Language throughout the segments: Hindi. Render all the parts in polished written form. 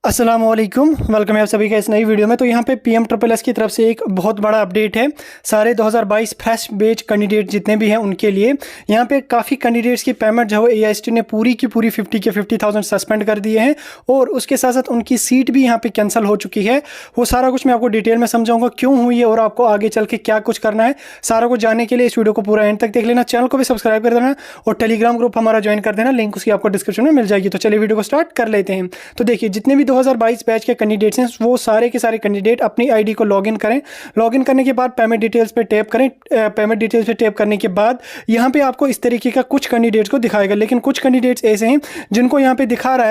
अस्सलामुअलैकुम, वेलकम है आप सभी का इस नई वीडियो में। तो यहाँ पे PMSSS की तरफ से एक बहुत बड़ा अपडेट है सारे 2022 फ्रेश बैच कैंडिडेट जितने भी हैं उनके लिए। यहाँ पे काफ़ी कैंडिडेट्स की पेमेंट जो है AIST ने पूरी की पूरी 50,000 सस्पेंड कर दिए हैं और उसके साथ साथ उनकी सीट भी यहाँ पे कैंसिल हो चुकी है। वो सारा कुछ मैं आपको डिटेल में समझाऊंगा क्यों हुई है और आपको आगे चल के क्या कुछ करना है। सारा कुछ जानने के लिए इस वीडियो को पूरा एंड तक देख लेना, चैनल को भी सब्सक्राइब कर देना और टेलीग्राम ग्रुप हमारा ज्वाइन कर देना, लिंक उसकी आपको डिस्क्रिप्शन में मिल जाएगी। तो चलिए वीडियो को स्टार्ट कर लेते हैं। तो देखिए, जितने भी 2022 बैच के कैंडिडेट्स हैं वो सारे के सारे कैंडिडेट अपनी आईडी को लॉगिन करें। लॉगिन करने के बाद पेमेंट डिटेल्स पे टैप करें। पेमेंट डिटेल्स पे टैप करने के बाद यहाँ पे आपको इस तरीके का कुछ कैंडिडेट्स को दिखाएगा, लेकिन कुछ कैंडिडेट्स ऐसे हैं जिनको यहाँ पे दिखा रहा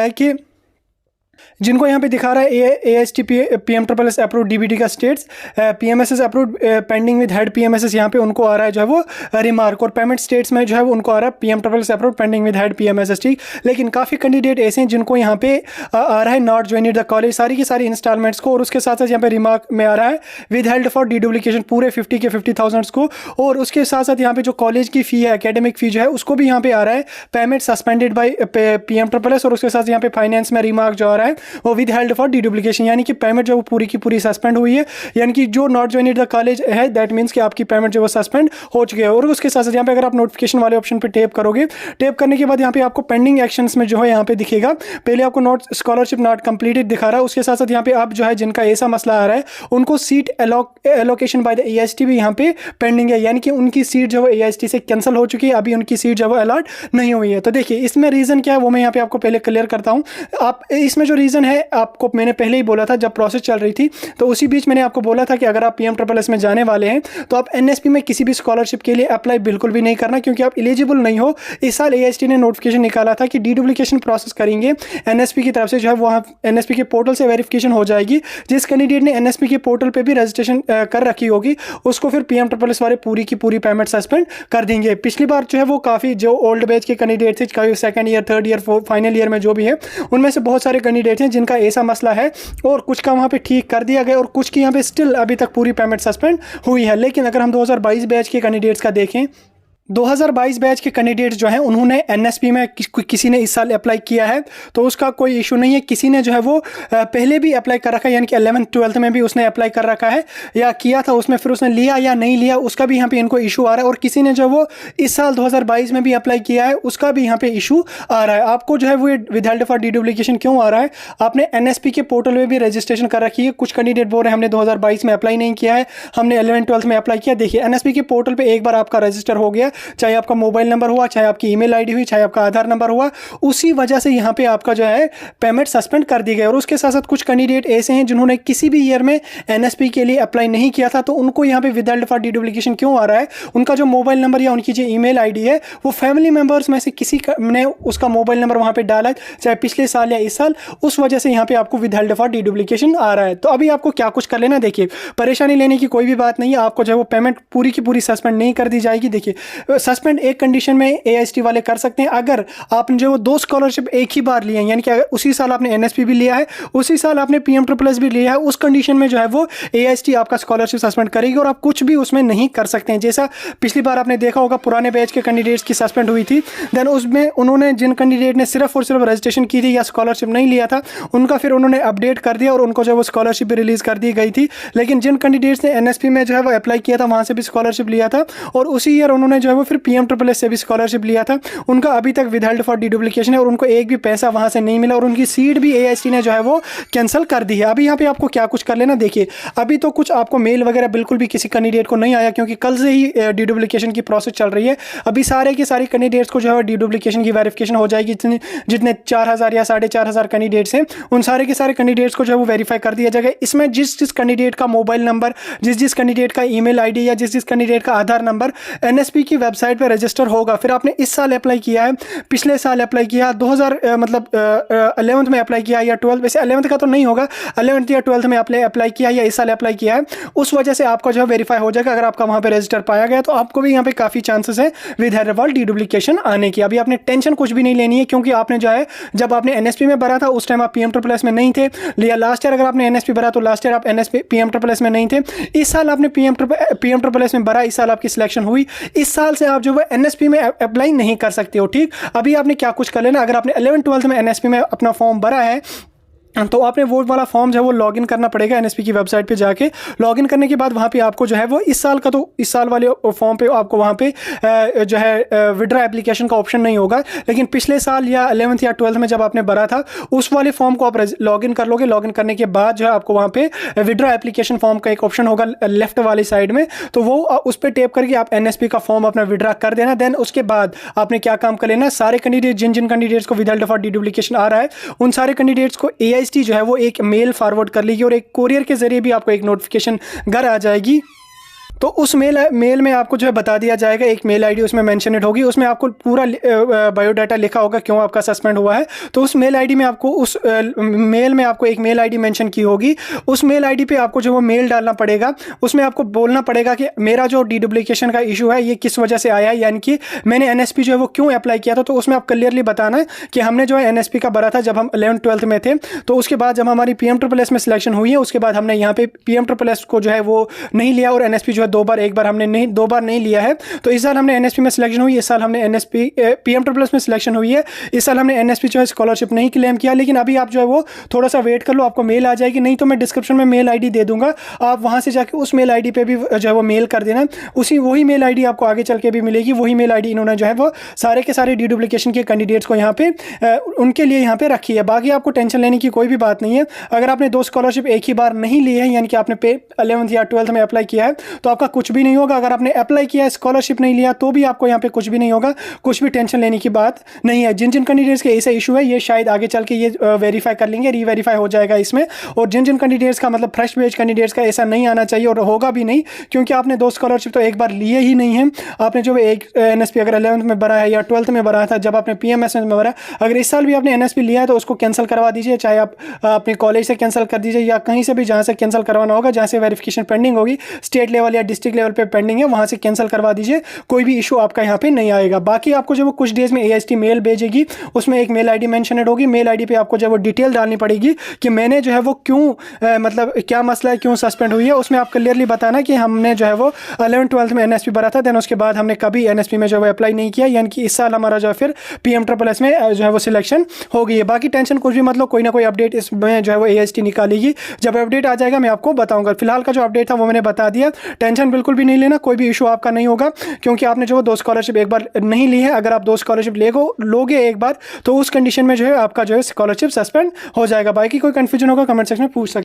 है AIST PMSSS अप्रूव DBT का states, PMSS approve pending with head PMSS, यहाँ पे उनको आ रहा है जो है वो रिमार्क, और पेमेंट स्टेट्स में जो है वो उनको आ रहा है PMSSS approve pending with head PMSS। ठीक, लेकिन काफ़ी कैंडिडेट ऐसे हैं जिनको यहाँ पे आ रहा है नॉट ज्वाइनिंग द कॉलेज सारी की सारी इंस्टॉलमेंट्स को, और उसके साथ साथ यहाँ पे रिमार्क में आ रहा है विद हेल्ड फॉर डीडुप्लीकेशन पूरे 50,000 को, और उसके साथ साथ यहाँ पे जो कॉलेज की फ़ी है, एकेडमिक फ़ी जो है उसको भी यहाँ पे आ रहा है पेमेंट सस्पेंडेड बाई PMSSS, और उसके साथ यहाँ पे फाइनेंस में रिमार्क जो आ रहा है वो विद हेल्ड फॉर डीडुप्लीकेशन, यानी कि पेमेंट जो वो पूरी की पूरी सस्पेंड हुई है। यानी कि जो नॉट ज्वाइनिंग द कॉलेज है दैट मीन्स कि आपकी पेमेंट जो वो सस्पेंड हो चुकी है। और उसके साथ साथ यहाँ पे अगर आप नोटिफिकेशन वाले ऑप्शन पे टैप करोगे, टैप करने के बाद यहाँ पे आपको पेंडिंग एक्शंस में जो है यहाँ पे दिखेगा, पहले आपको नॉट स्कॉलरशिप नॉट कंप्लीटेड दिखा रहा है, उसके साथ साथ यहाँ पे आप जो है जिनका ऐसा मसला आ रहा है उनको seat allocation by the AIST भी यहाँ पे पेंडिंग है, यानी कि उनकी सीट जो है AIST से कैंसिल हो चुकी है, अभी उनकी सीट जो है अलॉट नहीं हुई है। तो देखिए इसमें रीज़न क्या है वो मैं यहाँ पे आपको पहले क्लियर करता हूँ। आप इसमें जो रीज़न है आपको मैंने पहले ही बोला था, जब प्रोसेस चल रही थी तो उसी बीच मैंने आपको बोला था कि अगर आप PMSSS में जाने वाले हैं तो आप NSP में किसी भी स्कॉलरशिप के लिए अप्लाई बिल्कुल भी नहीं करना, क्योंकि आप एलिजिबल नहीं हो। इस साल AIST ने नोटिफिकेशन निकाला था कि डीडुप्लीकेशन प्रोसेस करेंगे NSP की तरफ से, जो है वहाँ NSP के पोर्टल से वेरिफिकेशन हो जाएगी। जिस कैंडिडेट ने NSP के पोर्टल पर भी रजिस्ट्रेशन कर रखी होगी उसको फिर PMSSS वाले पूरी की पूरी पेमेंट सस्पेंड कर देंगे। पिछली बार जो है वो काफ़ी जो ओल्ड बैच के कैंडिडेट थे, काफ़ी second year, third year, final year में जो भी है, उनमें से बहुत सारे कैंडिडेट हैं जिनका ऐसा मसला है और कुछ का वहाँ पे ठीक कर दिया गया और कुछ की यहाँ पे स्टिल अभी तक पूरी पेमेंट सस्पेंड हुई है। लेकिन अगर हम 2022 बैच के कैंडिडेट्स का देखें, 2022 बैच के कैंडिडेट्स जो हैं उन्होंने NSP में किसी ने इस साल अप्लाई किया है तो उसका कोई इशू नहीं है। किसी ने जो है वो पहले भी अप्लाई कर रखा है, यानी कि 11th-12th में भी उसने अप्लाई कर रखा है या किया था उसमें, फिर उसने लिया या नहीं लिया उसका भी यहाँ पे इनको इशू आ रहा है, और किसी ने जो वो इस साल 2022 में भी अप्लाई किया है उसका भी यहाँ पे इशू आ रहा है। आपको जो है वो विदहेल्ड फॉर डीडुप्लीकेशन क्यों आ रहा है? आपने NSP के पोर्टल में भी रजिस्ट्रेशन कर रखी है। कुछ कैंडिडेट बोल रहे हैं हमने 2022 में अप्लाई नहीं किया है, हमने 11th-12th में अप्लाई किया। देखिए NSP के पोर्टल पर एक बार आपका रजिस्टर हो गया, चाहे आपका मोबाइल नंबर हुआ, चाहे आपकी ईमेल आईडी हुई, चाहे आपका आधार नंबर हुआ, उसी वजह से यहाँ पे आपका जो है पेमेंट सस्पेंड कर दी गई। और उसके साथ साथ कुछ कैंडिडेट ऐसे हैं जिन्होंने किसी भी ईयर में NSP के लिए अप्लाई नहीं किया था, तो उनको यहाँ पे विदहेल्ड फॉर डीडुप्लीकेशन क्यों आ रहा है? उनका जो मोबाइल नंबर या उनकी जो ईमेल आईडी है वो फैमिली मेंबर्स में से किसी ने उसका मोबाइल नंबर वहाँ पे डाला है, चाहे पिछले साल या इस साल, उस वजह से यहाँ पे आपको विदहेल्ड फॉर डीडुप्लीकेशन आ रहा है। तो अभी आपको क्या कुछ कर लेना, देखिए परेशानी लेने की कोई भी बात नहीं है। आपको जो है वो पेमेंट पूरी की पूरी सस्पेंड नहीं कर दी जाएगी। देखिए सस्पेंड एक कंडीशन में AIST वाले कर सकते हैं, अगर आपने जो 2 स्कॉलरशिप एक ही बार लिए हैं, यानी कि उसी साल आपने NSP भी लिया है, उसी साल आपने PMSSS भी लिया है, उस कंडीशन में जो है वो AIST आपका स्कॉलरशिप सस्पेंड करेगी और आप कुछ भी उसमें नहीं कर सकते हैं। जैसा पिछली बार आपने देखा होगा पुराने बैच के कैंडिडेट्स की सस्पेंड हुई थी, देन उसमें उन्होंने जिन कैंडिडेट ने सिर्फ और सिर्फ रजिस्ट्रेशन की थी या स्कॉलरशिप नहीं लिया था उनका फिर उन्होंने अपडेट कर दिया और उनको जो है वो स्कॉलरशिप भी रिलीज कर दी गई थी। लेकिन जिन कैंडिडेट्स ने NSP में जो है वो अप्लाई किया था वहाँ से भी स्कॉलरशिप लिया था और उसी ईयर उन्होंने जो है वो फिर PMSSS से भी स्कॉलरशिप लिया था, उनका अभी तक विदहेल्ड फॉर डीडुप्लीकेशन है और उनको एक भी पैसा वहां से नहीं मिला और उनकी सीट भी AIST ने जो है वो कैंसिल कर दी है। अभी यहाँ पे आपको क्या कुछ कर लेना, देखिए अभी तो कुछ आपको मेल वगैरह बिल्कुल भी किसी कैंडिडेट को नहीं आया, क्योंकि कल से ही डीडुप्लीकेशन की प्रोसेस चल रही है। अभी सारे के सारे कैंडिडेट्स को जो है डीडुप्लीकेशन की वेरिफिकेशन हो जाएगी। जितने 4,000 या 4,500 कैंडिडेट्स हैं उन सारे के सारे कैंडिडेट्स को जो है वो वेरीफाई कर दिया जाएगा। इसमें जिस कैंडिडेट का मोबाइल नंबर, जिस कैंडिडेट का ईमेल आईडी या जिस कैंडिडेट का आधार नंबर NSP की वेबसाइट पर रजिस्टर होगा, फिर आपने इस साल अप्लाई किया है, पिछले साल अप्लाई किया, 11th में अप्लाई किया या 12th, वैसे 11th का तो नहीं होगा, 11th या 12th में अप्लाई किया या इस साल अप्लाई किया है, उस वजह से आपका जो है वेरीफाई हो जाएगा। अगर आपका वहाँ पे रजिस्टर पाया गया तो आपको भी यहाँ पे काफ़ी चांसेस है विदहेल्ड फॉर डीडुप्लीकेशन आने की। अभी आपने टेंशन कुछ भी नहीं लेनी है, क्योंकि आपने जो है जब आपने NSP में भरा था उस टाइम आप PMSSS में नहीं थे, या लास्ट ईयर अगर आपने NSP भरा तो लास्ट ईयर आप PMSSS में नहीं थे। इस साल आपने PMSSS में भरा, इस साल आपकी सिलेक्शन हुई, इस साल से आप जो है NSP में अप्लाई नहीं कर सकते हो। ठीक, अभी आपने क्या कुछ कर लेना, अगर आपने 11th-12th में NSP में अपना फॉर्म भरा है तो आपने वो वाला फॉर्म जो है वो लॉगिन करना पड़ेगा एनएसपी की वेबसाइट पे जाके। लॉगिन करने के बाद वहाँ पे आपको जो है वो इस साल का, तो इस साल वाले फॉर्म पे आपको वहाँ पे जो है विड्रॉ एप्लीकेशन का ऑप्शन नहीं होगा, लेकिन पिछले साल या 11th या 12th में जब आपने भरा था उस वाले फॉर्म को आप लॉगिन कर लोगे। लॉगिन करने के बाद जो है आपको वहाँ पे विड्रॉ एप्लीकेशन फॉर्म का एक ऑप्शन होगा लेफ्ट वाली साइड में, तो वो उस पर टेप करके आप एनएसपी का फॉर्म अपना विड्रॉ कर देना। देन उसके बाद आपने क्या काम कर लेना, सारे कैंडिडेट जिन जिन कैंडिडेट्स को विदाउट डिफॉल्ट डीडुप्लीकेशन आ रहा है उन सारे कैंडिडेट्स को एआईएसटी जो है वो एक मेल फॉरवर्ड कर लेगी और एक कोरियर के जरिए भी आपको एक नोटिफिकेशन घर आ जाएगी। तो उस मेल में आपको जो है बता दिया जाएगा, एक मेल आईडी उसमें मेंशनेड होगी, उसमें आपको पूरा बायोडाटा लिखा होगा क्यों आपका सस्पेंड हुआ है। तो उस मेल आईडी में आपको उस मेल में आपको एक मेल आईडी मेंशन की होगी, उस मेल आईडी पे आपको जो वो मेल डालना पड़ेगा। उसमें आपको बोलना पड़ेगा कि मेरा जो डीडुप्लीकेशन का इशू है ये किस वजह से आया है, यानी कि मैंने एनएसपी जो है वो क्यों अप्लाई किया था। तो उसमें आप क्लियरली बताना है कि हमने जो है एनएसपी का भरा था जब हम 11th-12th में थे, तो उसके बाद जब हमारी PMSSS में सिलेक्शन हुई है उसके बाद हमने यहाँ पे PMSSS को जो है वो नहीं लिया और एनएसपी जो है एक बार हमने नहीं, 2 बार नहीं लिया है। तो इस साल हमने एनएसपी में सिलेक्शन हुई, इस साल हमने एनएसपी PMSSS में सिलेक्शन हुई है, इस साल हमने एनएसपी जो है स्कॉलरशिप नहीं क्लेम किया। लेकिन अभी आप जो है वो थोड़ा सा वेट कर लो, आपको मेल आ जाएगी, नहीं तो मैं डिस्क्रिप्शन में मेल आईडी दे दूंगा, आप वहां से जाके उस मेल आईडी पे भी जो है वो मेल कर देना। वही मेल आईडी आपको आगे चल के भी मिलेगी, वही मेल आईडी इन्होंने जो है वो सारे के सारे डीडुप्लीकेशन के कैंडिडेट्स को यहाँ पे उनके लिए यहाँ पे रखी है। बाकी आपको टेंशन लेने की कोई भी बात नहीं है। अगर आपने 2 स्कॉलरशिप एक ही बार नहीं ली है, यानी कि आपने 11th या 12th में अप्लाई किया है, तो आपका कुछ भी नहीं होगा। अगर आपने अप्लाई किया है स्कॉलरशिप नहीं लिया तो भी आपको यहाँ पे कुछ भी नहीं होगा, कुछ भी टेंशन लेने की बात नहीं है। जिन जिन कैंडिडेट्स के ऐसा इशू है ये शायद आगे चल के ये वेरीफाई कर लेंगे, रीवेरीफाई हो जाएगा इसमें। और जिन जिन कैंडिडेट्स का मतलब फ्रेश बेच कैंडिडेट्स का ऐसा नहीं आना चाहिए और होगा भी नहीं, क्योंकि आपने 2 स्कॉलरशिप तो एक बार लिए ही नहीं है। आपने जो एक एनएसपी अगर 11th में भरा है या 12th में भरा था जब आपने PMSSS में भरा, अगर इस साल भी आपने एनएसपी लिया है तो उसको कैंसिल करवा दीजिए, चाहे आप अपने कॉलेज से कैंसिल कर दीजिए या कहीं से भी जहाँ से कैंसिल करवाना होगा, जहाँ से वेरिफिकेशन पेंडिंग होगी, स्टेट लेवल या डिस्ट्रिक्ट लेवल पे पेंडिंग है वहाँ से कैंसिल करवा दीजिए, कोई भी इशू आपका यहाँ पे नहीं आएगा। बाकी आपको जो वो कुछ डेज में एआईएसटी मेल भेजेगी, उसमें एक मेल आईडी मेंशनेड होगी, मेल आईडी पे आपको जो वो डिटेल डालनी पड़ेगी कि मैंने जो है वो क्यों मतलब क्या मसला है, क्यों सस्पेंड हुई है। उसमें आप क्लियरली बताना कि हमने जो है वो 11th-12th में एनएसपी भरा था, देन उसके बाद हमने कभी एनएसपी में जो है अप्लाई नहीं किया, यानी कि इस साल हमारा जो है फिर PMSSS में जो है वो सिलेक्शन हो गई है। बाकी टेंशन कुछ भी मतलब, कोई ना कोई अपडेट इसमें जो है वो एआईएसटी निकालेगी, जब अपडेट आ जाएगा मैं आपको बताऊंगा। फिलहाल का जो अपडेट था वो मैंने बता दिया, टेंशन बिल्कुल भी नहीं लेना, कोई भी इशू आपका नहीं होगा, क्योंकि आपने जो 2 स्कॉलरशिप एक बार नहीं ली है। अगर आप 2 स्कॉलरशिप लोगे एक बार तो उस कंडीशन में जो है आपका जो है स्कॉलरशिप सस्पेंड हो जाएगा। बाकी कोई कंफ्यूजन होगा कमेंट सेक्शन में पूछ सकते हैं।